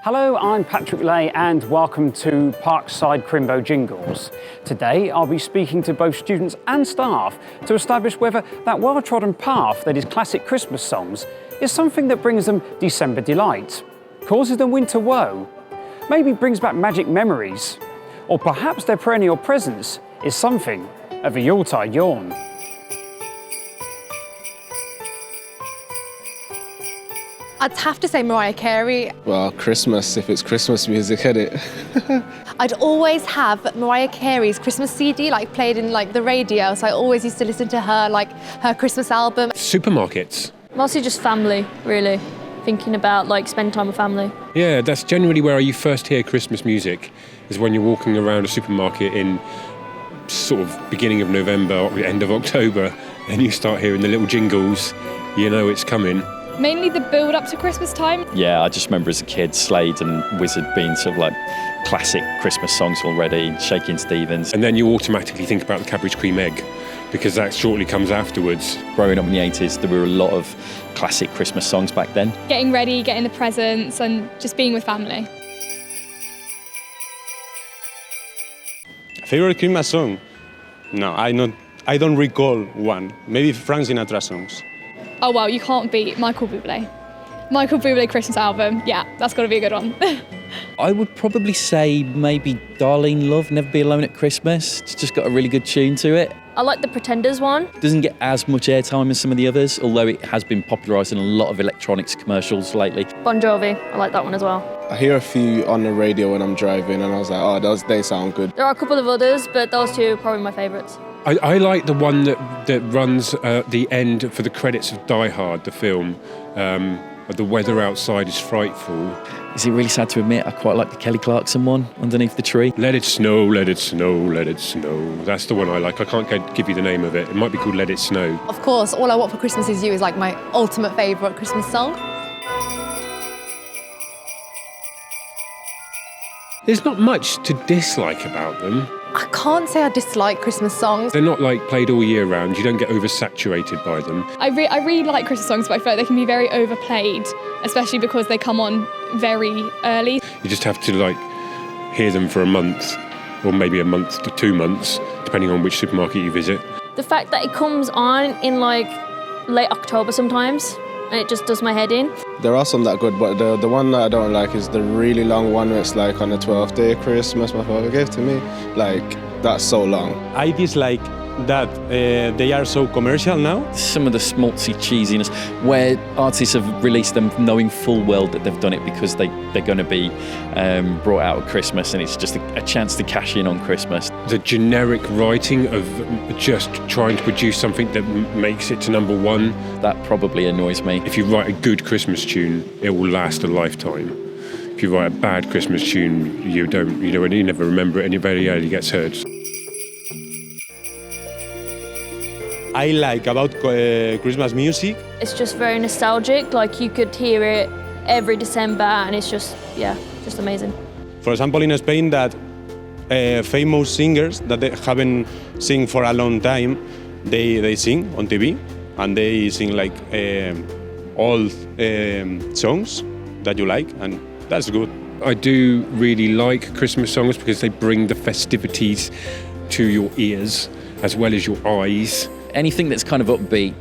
Hello, I'm Patrick Lay and welcome to Parkside Chrimbo Jingles. Today I'll be speaking to both students and staff to establish whether that well-trodden path that is classic Christmas songs is something that brings them December delight, causes them winter woe, maybe brings back magic memories, or perhaps their perennial presence is something of a Yuletide yawn. I'd have to say Mariah Carey. Well, Christmas, if it's Christmas music, isn't it? I'd always have Mariah Carey's Christmas CD played in the radio, so I always used to listen to her Christmas album. Supermarkets. Mostly just family, really. Thinking about spending time with family. Yeah, that's generally where you first hear Christmas music, is when you're walking around a supermarket in sort of beginning of November or end of October, and you start hearing the little jingles, you know it's coming. Mainly the build up to Christmas time. Yeah, I just remember as a kid, Slade and Wizard being sort of classic Christmas songs already, Shakin' Stevens. And then you automatically think about the Cadbury's Cream Egg, because that shortly comes afterwards. Growing up in the 80s, there were a lot of classic Christmas songs back then. Getting ready, getting the presents and just being with family. Favorite Christmas song? No, I don't recall one. Maybe Frank Sinatra songs. Oh wow, you can't beat Michael Bublé. Michael Bublé Christmas album, yeah, that's got to be a good one. I would probably say maybe Darlene Love, Never Be Alone at Christmas. It's just got a really good tune to it. I like the Pretenders one. Doesn't get as much airtime as some of the others, although it has been popularised in a lot of electronics commercials lately. Bon Jovi, I like that one as well. I hear a few on the radio when I'm driving and I was like, oh, they sound good. There are a couple of others, but those two are probably my favourites. I like the one that runs the end for the credits of Die Hard, the film. The weather outside is frightful. Is it really sad to admit I quite like the Kelly Clarkson one, Underneath the Tree? Let it snow, let it snow, let it snow. That's the one I like. I can't give you the name of it. It might be called Let It Snow. Of course, All I Want for Christmas Is You is my ultimate favourite Christmas song. There's not much to dislike about them. I can't say I dislike Christmas songs. They're not played all year round. You don't get oversaturated by them. I really like Christmas songs, but I feel like they can be very overplayed, especially because they come on very early. You just have to hear them for a month, or maybe a month to 2 months, depending on which supermarket you visit. The fact that it comes on in late October sometimes, and it just does my head in. There are some that are good, but the one that I don't like is the really long one where it's on the 12th day of Christmas, my father gave to me. That's so long. I dislike that they are so commercial now. Some of the schmaltzy cheesiness, where artists have released them knowing full well that they've done it because they're going to be brought out at Christmas, and it's just a chance to cash in on Christmas. The generic writing of just trying to produce something that makes it to number one. That probably annoys me. If you write a good Christmas tune, it will last a lifetime. If you write a bad Christmas tune, you never remember it and it very rarely gets heard. I like about Christmas music. It's just very nostalgic, you could hear it every December and it's just amazing. For example, in Spain, that famous singers that they haven't sing for a long time, they sing on TV and they sing old songs that you like, and that's good. I do really like Christmas songs because they bring the festivities to your ears as well as your eyes. Anything that's kind of upbeat,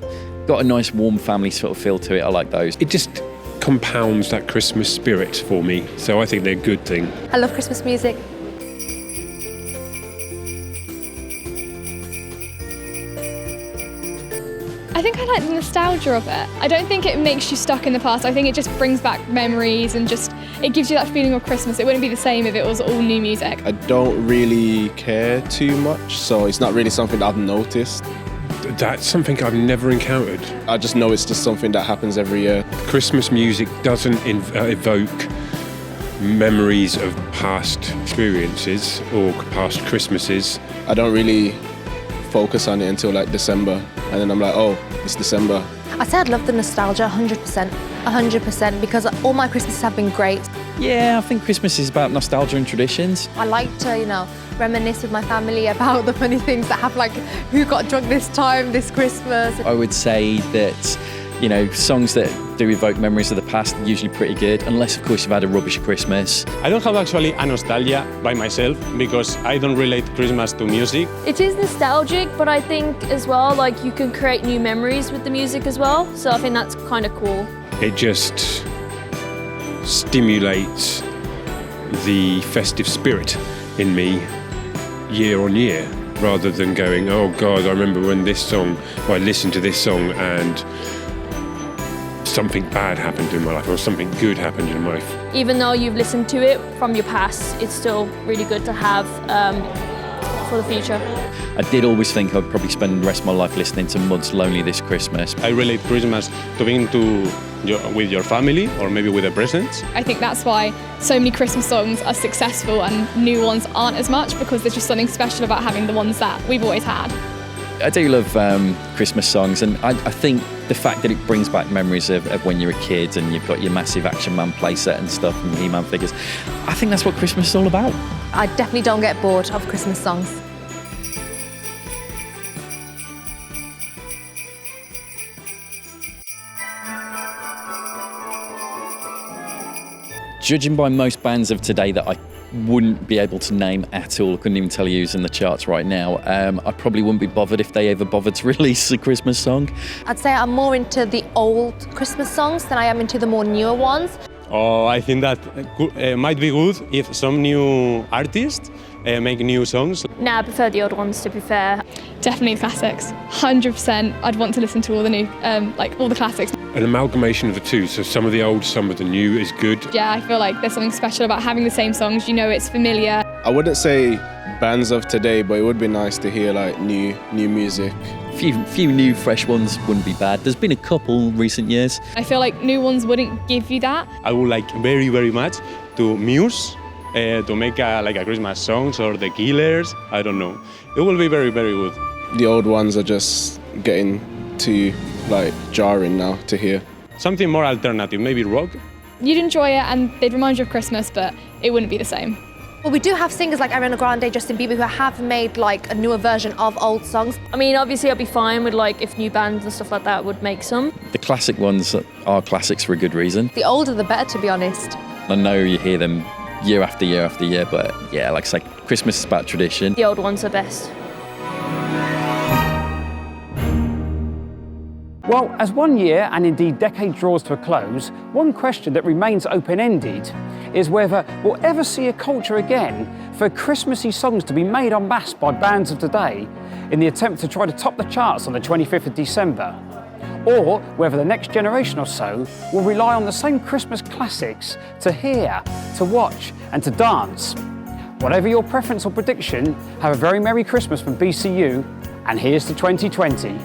got a nice warm family sort of feel to it, I like those. It just compounds that Christmas spirit for me, so I think they're a good thing. I love Christmas music. I think I like the nostalgia of it. I don't think it makes you stuck in the past. I think it just brings back memories and it gives you that feeling of Christmas. It wouldn't be the same if it was all new music. I don't really care too much, so it's not really something that I've noticed. That's something I've never encountered. I just know it's just something that happens every year. Christmas music doesn't evoke memories of past experiences or past Christmases. I don't really focus on it until December, and then I'm oh, it's December. I'd say I'd love the nostalgia, 100%, because all my Christmases have been great. Yeah, I think Christmas is about nostalgia and traditions. I like to, reminisce with my family about the funny things that have, who got drunk this time, this Christmas. I would say that You know, songs that do evoke memories of the past are usually pretty good, unless, of course, you've had a rubbish Christmas. I don't have actually a nostalgia by myself because I don't relate Christmas to music. It is nostalgic, but I think as well, like you can create new memories with the music as well. So I think that's kind of cool. It just stimulates the festive spirit in me year on year, rather than going, oh God, I remember when I listened to this song and something bad happened in my life or something good happened in my life. Even though you've listened to it from your past, it's still really good to have for the future. I did always think I'd probably spend the rest of my life listening to Mud's Lonely this Christmas. I relate Christmas to being with your family or maybe with the presents. I think that's why so many Christmas songs are successful and new ones aren't as much, because there's just something special about having the ones that we've always had. I do love Christmas songs, and I think the fact that it brings back memories of when you're a kid and you've got your massive Action Man playset and stuff and He-Man figures, I think that's what Christmas is all about. I definitely don't get bored of Christmas songs. Judging by most bands of today that I wouldn't be able to name at all, I couldn't even tell you who's in the charts right now, I probably wouldn't be bothered if they ever bothered to release a Christmas song. I'd say I'm more into the old Christmas songs than I am into the more newer ones. Oh, I think that might be good if some new artists make new songs. Nah, I prefer the old ones, to be fair. Definitely the classics, 100%. I'd want to listen to all the new, all the classics. An amalgamation of the two, so some of the old, some of the new is good. Yeah, I feel like there's something special about having the same songs. You know, it's familiar. I wouldn't say bands of today, but it would be nice to hear like new music. Few new fresh ones wouldn't be bad. There's been a couple recent years. I feel like new ones wouldn't give you that. I would like very, very much to Muse to make a Christmas songs, or The Killers. I don't know. It will be very, very good. The old ones are just getting too jarring now to hear. Something more alternative, maybe rock. You'd enjoy it and they'd remind you of Christmas, but it wouldn't be the same. Well, we do have singers like Ariana Grande, Justin Bieber, who have made like a newer version of old songs. I mean, obviously I'd be fine with like if new bands and stuff like that would make some. The classic ones are classics for a good reason. The older the better, to be honest. I know you hear them year after year after year, but yeah, like I say, Christmas is about tradition. The old ones are best. Well, as 1 year and indeed decade draws to a close, one question that remains open-ended is whether we'll ever see a culture again for Christmassy songs to be made en masse by bands of today in the attempt to try to top the charts on the 25th of December, or whether the next generation or so will rely on the same Christmas classics to hear, to watch and to dance. Whatever your preference or prediction, have a very Merry Christmas from BCU, and here's to 2020.